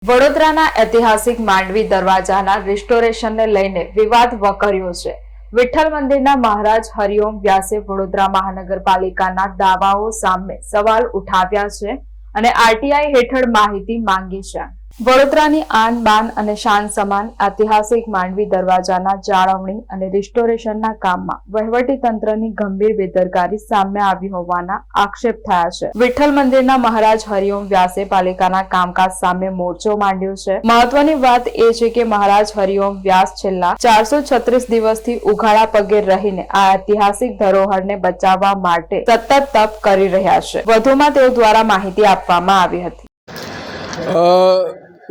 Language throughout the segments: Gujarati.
વડોદરાના ઐતિહાસિક માંડવી દરવાજાના રિસ્ટોરેશનને લઈને વિવાદ વકર્યો છે। વિઠ્ઠલ મંદિરના મહારાજ હરિઓમ વ્યાસે વડોદરા મહાનગરપાલિકાના દાવાઓ સામે સવાલ ઉઠાવ્યા છે અને આરટીઆઈ હેઠળ માહિતી માંગી છે। વડોદરાની આન બાન અને શાન સમાન ઐતિહાસિક માંડવી દરવાજાના જાળવણી અને રિસ્ટોરેશનના કામમાં વહીવટીતંત્રની ગંભીર બેદરકારી સામે આવી હોવાના આક્ષેપ થયા છે। વિઠ્ઠલ મંદિરના મહારાજ હરિઓમ વ્યાસે પાલિકાના કામકાજ સામે મોરચો માંડ્યો છે। મહત્વની વાત એ છે કે મહારાજ હરિઓમ વ્યાસ છેલ્લા 436 દિવસથી ઉઘાડા પગે રહીને આ ઐતિહાસિક ધરોહરને બચાવવા માટે સતત તપ કરી રહ્યા છે। વધુમાં તેઓ દ્વારા માહિતી આપવામાં આવી હતી।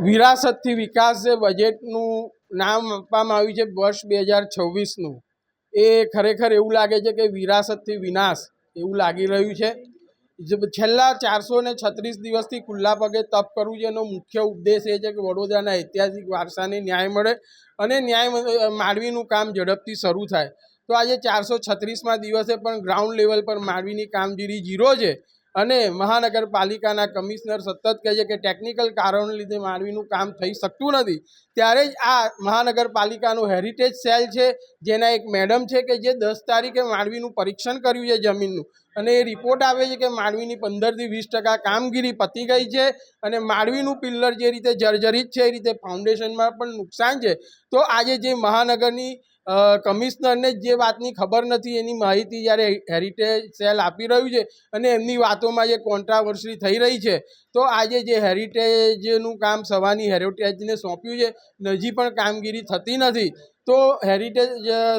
વિરાસતથી વિકાસ જે બજેટનું નામ આપવામાં આવ્યું છે વર્ષ 2026નું, એ ખરેખર એવું લાગે છે કે વિરાસતથી વિનાશ એવું લાગી રહ્યું છે। છેલ્લા 436 દિવસથી ખુલ્લા પગે તપ કરવું છે, એનો મુખ્ય ઉદ્દેશ એ છે કે વડોદરાના ઐતિહાસિક વારસાને ન્યાય મળે અને માંડવીનું કામ ઝડપથી શરૂ થાય। તો આજે 436મા દિવસે પણ ગ્રાઉન્ડ લેવલ પર માંડવીની કામગીરી ઝીરો છે અને મહાનગરપાલિકાના કમિશનર સતત કહે છે કે ટેકનિકલ કારણોને લીધે માંડવીનું કામ થઈ શકતું નથી। ત્યારે જ આ મહાનગરપાલિકાનું હેરિટેજ સેલ છે, જેના એક મેડમ છે કે જે 10 તારીખે માંડવીનું પરીક્ષણ કર્યું છે જમીનનું, અને એ રિપોર્ટ આવે છે કે માંડવીની 15થી 20% કામગીરી પતી ગઈ છે અને માંડવીનું પિલ્લર જે રીતે જર્જરિત છે એ રીતે ફાઉન્ડેશનમાં પણ નુકસાન છે। તો આજે જે મહાનગરની કમિશનરને જે વાતની ખબર નથી એની માહિતી જ્યારે હેરિટેજ સેલ આપી રહ્યું છે અને એમની વાતોમાં જે કોન્ટ્રાવર્સી થઈ રહી છે, તો આજે જે હેરિટેજનું કામ સવાની હેરિટેજને સોંપ્યું છે, હજી પણ કામગીરી થતી નથી। તો હેરિટેજ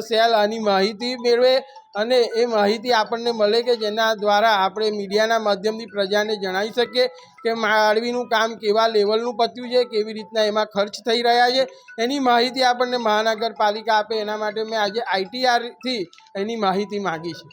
સેલ આની માહિતી મેળવે અને એ માહિતી આપણને મળે કે જેના દ્વારા આપણે મીડિયાના માધ્યમથી પ્રજાને જણાવી શકીએ કે માંડવીનું કામ કેવા લેવલનું પત્યું છે, કેવી રીતના એમાં ખર્ચ થઈ રહ્યા છે, એની માહિતી આપણને મહાનગરપાલિકા આપે। એના માટે મેં આજે આઈટીઆરથી એની માહિતી માગી છે।